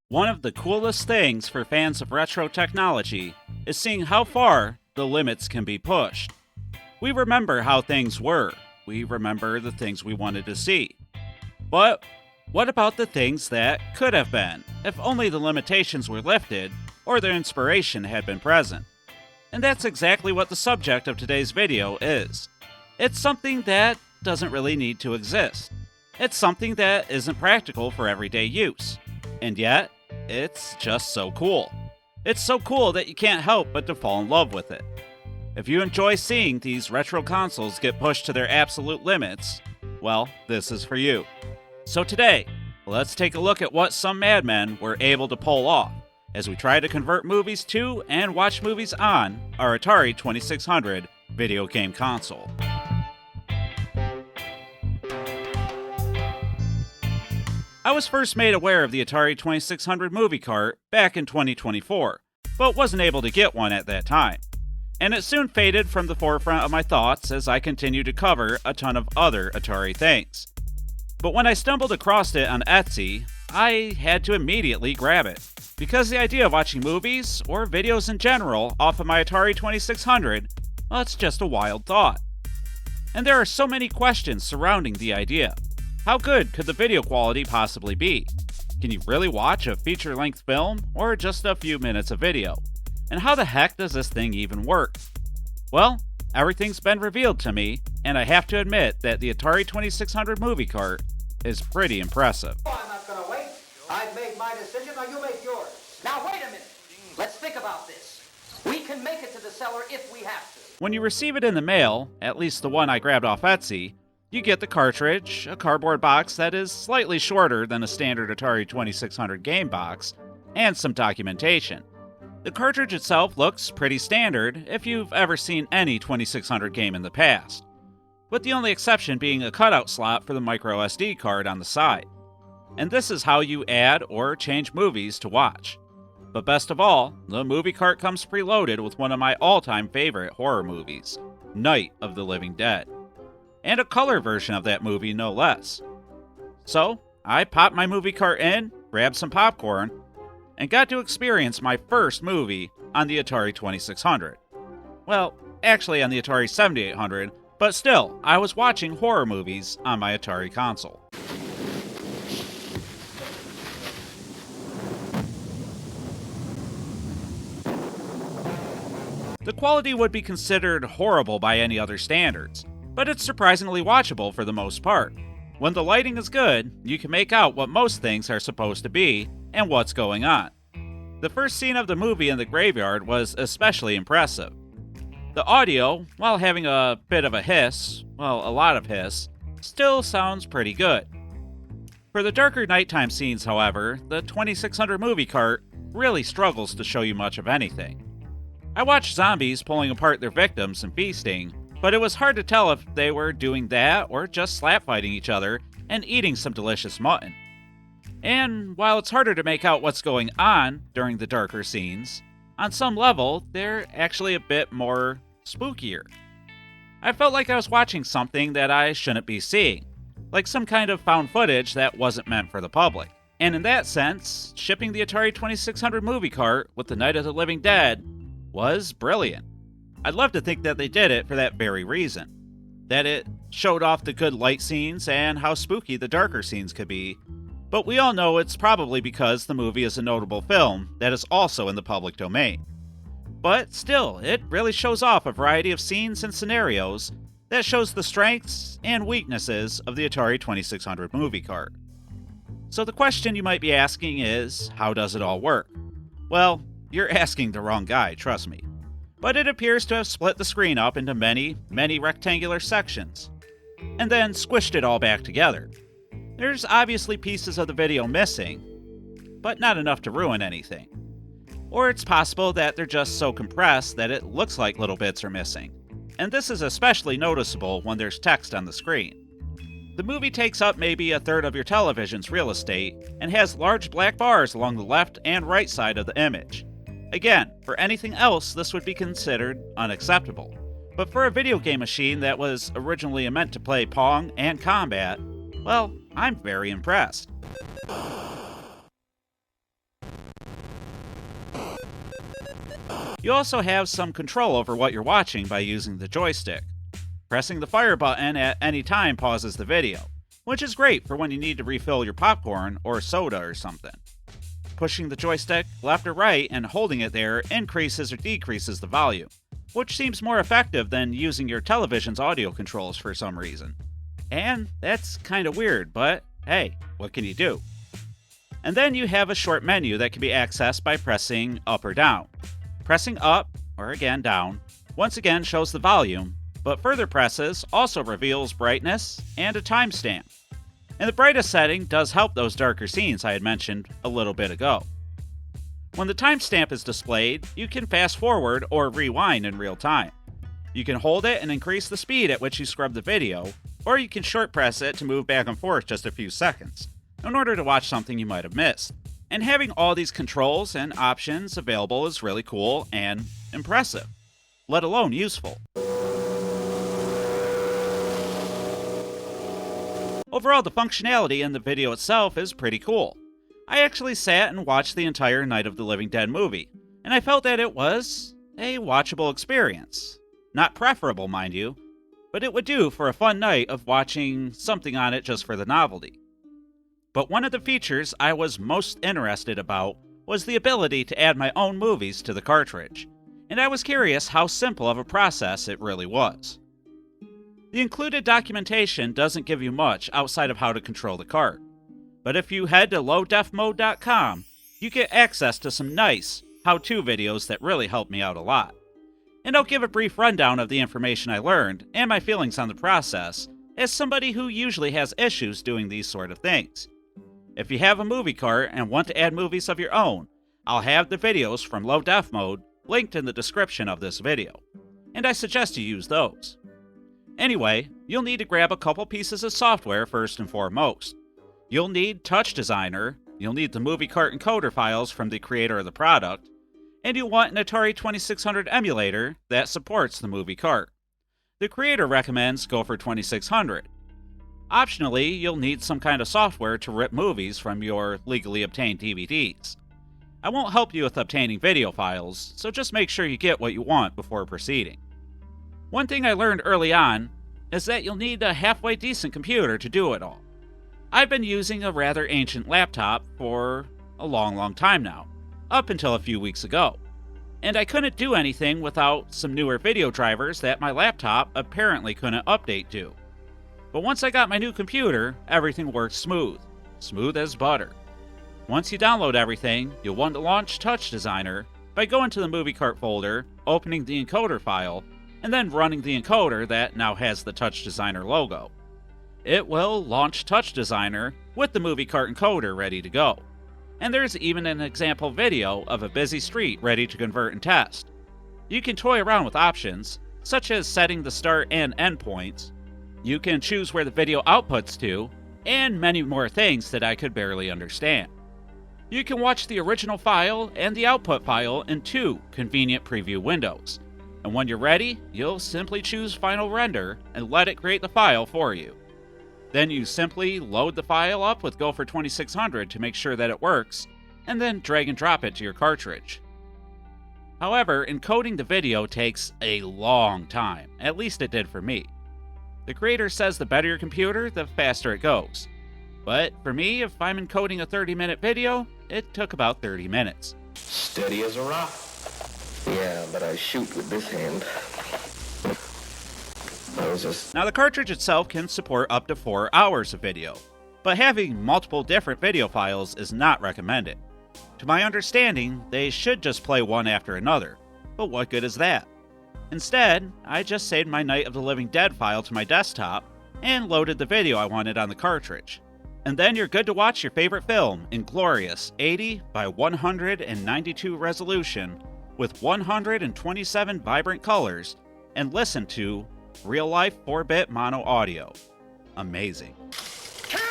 One of the coolest things for fans of retro technology is seeing how far the limits can be pushed. We remember how things were. We remember the things we wanted to see. But what about the things that could have been, if only the limitations were lifted or their inspiration had been present? And that's exactly what the subject of today's video is. It's something that doesn't really need to exist. It's something that isn't practical for everyday use. And yet, it's just so cool. It's so cool that you can't help but to fall in love with it. If you enjoy seeing these retro consoles get pushed to their absolute limits, well, this is for you. So today, let's take a look at what some madmen were able to pull off as we try to convert movies to and watch movies on our Atari 2600 video game console. I was first made aware of the Atari 2600 movie cart back in 2024, but wasn't able to get one at that time. And it soon faded from the forefront of my thoughts as I continued to cover a ton of other Atari things. But when I stumbled across it on Etsy, I had to immediately grab it, because the idea of watching movies, or videos in general, off of my Atari 2600, well, it's just a wild thought. And there are so many questions surrounding the idea. How good could the video quality possibly be? Can you really watch a feature-length film, or just a few minutes of video? And how the heck does this thing even work? Well, everything's been revealed to me, and I have to admit that the Atari 2600 movie cart is pretty impressive. Oh, I'm not going to wait. I've made my decision, now you make yours. Now wait a minute. Let's think about this. We can make it to the cellar if we have to. When you receive it in the mail, at least the one I grabbed off Etsy, you get the cartridge, a cardboard box that is slightly shorter than a standard Atari 2600 game box, and some documentation. The cartridge itself looks pretty standard if you've ever seen any 2600 game in the past, with the only exception being a cutout slot for the micro SD card on the side. And this is how you add or change movies to watch. But best of all, the movie cart comes preloaded with one of my all-time favorite horror movies, Night of the Living Dead. And a color version of that movie, no less. So, I popped my movie cart in, grabbed some popcorn, and got to experience my first movie on the Atari 2600. Well, actually on the Atari 7800, but still, I was watching horror movies on my Atari console. The quality would be considered horrible by any other standards, but it's surprisingly watchable for the most part. When the lighting is good, you can make out what most things are supposed to be and what's going on. The first scene of the movie in the graveyard was especially impressive. The audio, while having a bit of a hiss, well, a lot of hiss, still sounds pretty good. For the darker nighttime scenes, however, the 2600 movie cart really struggles to show you much of anything. I watched zombies pulling apart their victims and feasting, but it was hard to tell if they were doing that or just slap fighting each other and eating some delicious mutton. And while it's harder to make out what's going on during the darker scenes, on some level, they're actually a bit more spookier. I felt like I was watching something that I shouldn't be seeing, like some kind of found footage that wasn't meant for the public. And in that sense, shipping the Atari 2600 movie cart with the Night of the Living Dead was brilliant. I'd love to think that they did it for that very reason, that it showed off the good light scenes and how spooky the darker scenes could be, but we all know it's probably because the movie is a notable film that is also in the public domain. But still, it really shows off a variety of scenes and scenarios that shows the strengths and weaknesses of the Atari 2600 movie cart. So the question you might be asking is, how does it all work? Well, you're asking the wrong guy, trust me. But it appears to have split the screen up into many, many rectangular sections, and then squished it all back together. There's obviously pieces of the video missing, but not enough to ruin anything. Or it's possible that they're just so compressed that it looks like little bits are missing. And this is especially noticeable when there's text on the screen. The movie takes up maybe a third of your television's real estate and has large black bars along the left and right side of the image. Again, For anything else, this would be considered unacceptable. But for a video game machine that was originally meant to play Pong and Combat, well, I'm very impressed. You also have some control over what you're watching by using the joystick. Pressing the fire button at any time pauses the video, which is great for when you need to refill your popcorn or soda or something. Pushing the joystick left or right and holding it there increases or decreases the volume, which seems more effective than using your television's audio controls for some reason. And that's kinda weird, but hey, what can you do? And then you have a short menu that can be accessed by pressing up or down. Pressing up, or again down, once again shows the volume, but further presses also reveals brightness and a timestamp. And the brightest setting does help those darker scenes I had mentioned a little bit ago. When the timestamp is displayed, you can fast forward or rewind in real time. You can hold it and increase the speed at which you scrub the video, or you can short press it to move back and forth just a few seconds, in order to watch something you might have missed. And having all these controls and options available is really cool and impressive, let alone useful. Overall, the functionality in the video itself is pretty cool. I actually sat and watched the entire Night of the Living Dead movie, and I felt that it was a watchable experience. Not preferable, mind you, but it would do for a fun night of watching something on it just for the novelty. But one of the features I was most interested about was the ability to add my own movies to the cartridge, and I was curious how simple of a process it really was. The included documentation doesn't give you much outside of how to control the cart, but if you head to lodefmode.com, you get access to some nice how-to videos that really helped me out a lot. And I'll give a brief rundown of the information I learned and my feelings on the process as somebody who usually has issues doing these sort of things. If you have a movie cart and want to add movies of your own, I'll have the videos from Low Def Mode linked in the description of this video, and I suggest you use those. Anyway, you'll need to grab a couple pieces of software first and foremost. You'll need Touch Designer, you'll need the movie cart encoder files from the creator of the product, and you want an Atari 2600 emulator that supports the movie cart. The creator recommends Gopher 2600. Optionally, you'll need some kind of software to rip movies from your legally obtained DVDs. I won't help you with obtaining video files, so just make sure you get what you want before proceeding. One thing I learned early on is that you'll need a halfway decent computer to do it all. I've been using a rather ancient laptop for a long time now, up until a few weeks ago, and I couldn't do anything without some newer video drivers that my laptop apparently couldn't update to. But once I got my new computer, everything worked smooth as butter. Once you download everything, you'll want to launch Touch Designer by going to the movie cart folder, opening the encoder file, and then running the encoder that now has the Touch Designer logo. It will launch Touch Designer with the movie cart encoder ready to go. And there's even an example video of a busy street ready to convert and test. You can toy around with options, such as setting the start and end points. You can choose where the video outputs to, and many more things that I could barely understand. You can watch the original file and the output file in two convenient preview windows. And when you're ready, you'll simply choose Final Render and let it create the file for you. Then you simply load the file up with Gopher 2600 to make sure that it works, and then drag and drop it to your cartridge. However, encoding the video takes a long time, at least it did for me. The creator says the better your computer, the faster it goes. But for me, if I'm encoding a 30-minute video, it took about 30 minutes. Steady as a rock. Yeah, but I shoot with this hand. Now the cartridge itself can support up to 4 hours of video, but having multiple different video files is not recommended. To my understanding, they should just play one after another, but what good is that? Instead, I just saved my Night of the Living Dead file to my desktop and loaded the video I wanted on the cartridge. And then you're good to watch your favorite film in glorious 80 by 192 resolution with 127 vibrant colors and listen to real-life 4-bit mono audio. Amazing. Count,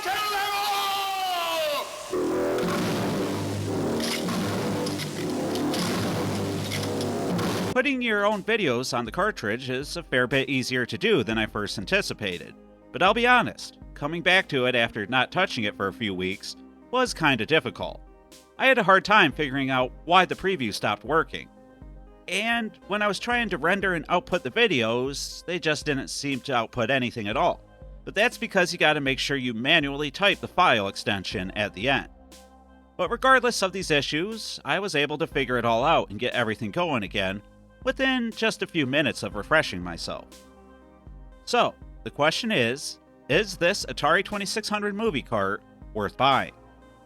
tell them all! Putting your own videos on the cartridge is a fair bit easier to do than I first anticipated, but I'll be honest, coming back to it after not touching it for a few weeks was kinda difficult. I had a hard time figuring out why the preview stopped working. And when I was trying to render and output the videos, they just didn't seem to output anything at all. But that's because you gotta make sure you manually type the file extension at the end. But regardless of these issues, I was able to figure it all out and get everything going again within just a few minutes of refreshing myself. So, the question is this Atari 2600 movie cart worth buying?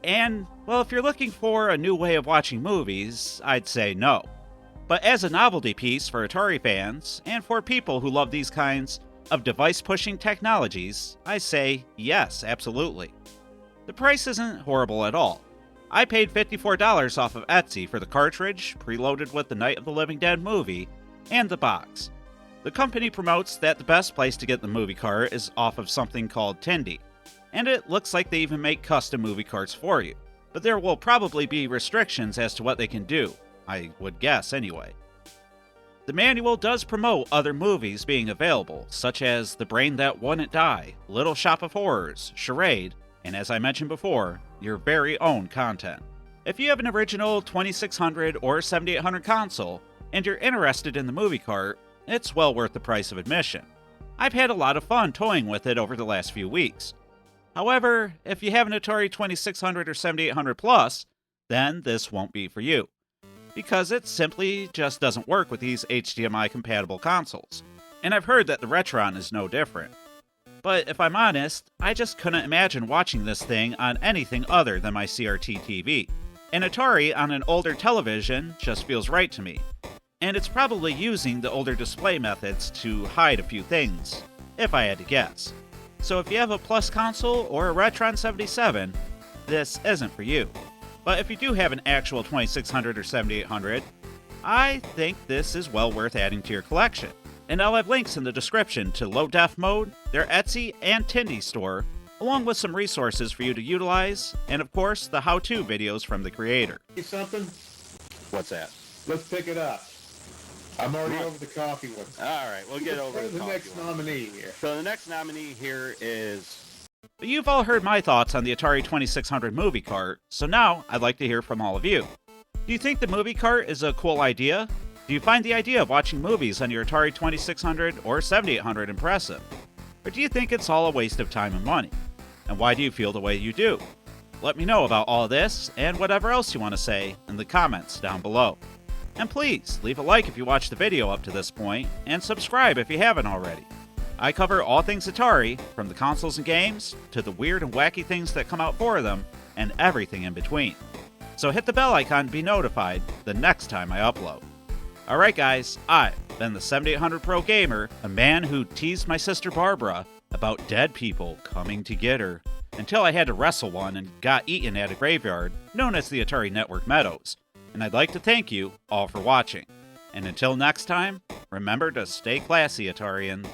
And, well, if you're looking for a new way of watching movies, I'd say no. But as a novelty piece for Atari fans, and for people who love these kinds of device-pushing technologies, I say yes, absolutely. The price isn't horrible at all. I paid $54 off of Etsy for the cartridge, preloaded with the Night of the Living Dead movie, and the box. The company promotes that the best place to get the movie cart is off of something called Tindie, and it looks like they even make custom movie carts for you. But there will probably be restrictions as to what they can do. I would guess anyway. The manual does promote other movies being available, such as The Brain That Wouldn't Die, Little Shop of Horrors, Charade, and as I mentioned before, your very own content. If you have an original 2600 or 7800 console, and you're interested in the movie cart, it's well worth the price of admission. I've had a lot of fun toying with it over the last few weeks. However, if you have an Atari 2600 or 7800 Plus, then this won't be for you, because it simply just doesn't work with these HDMI-compatible consoles, and I've heard that the Retron is no different. But if I'm honest, I just couldn't imagine watching this thing on anything other than my CRT TV. An Atari on an older television just feels right to me, and it's probably using the older display methods to hide a few things, if I had to guess. So if you have a Plus console or a Retron 77, this isn't for you. But if you do have an actual 2600 or 7800, I think this is well worth adding to your collection. And I'll have links in the description to lodefmode, their Etsy and Tindie store, along with some resources for you to utilize, and of course, the how-to videos from the creator. Something? What's that? Let's pick it up. I'm already over the coffee one. All right, we'll get over Who's the the next nominee here? So the next nominee here is... But you've all heard my thoughts on the Atari 2600 movie cart, so now I'd like to hear from all of you. Do you think the movie cart is a cool idea? Do you find the idea of watching movies on your Atari 2600 or 7800 impressive? Or do you think it's all a waste of time and money? And why do you feel the way you do? Let me know about all this and whatever else you want to say in the comments down below. And please, leave a like if you watched the video up to this point, and subscribe if you haven't already. I cover all things Atari, from the consoles and games, to the weird and wacky things that come out for them, and everything in between. So hit the bell icon to be notified the next time I upload. Alright guys, I've been the 7800 Pro Gamer, a man who teased my sister Barbara about dead people coming to get her, until I had to wrestle one and got eaten at a graveyard known as the Atari Network Meadows. And I'd like to thank you all for watching. And until next time, remember to stay classy, Atarians.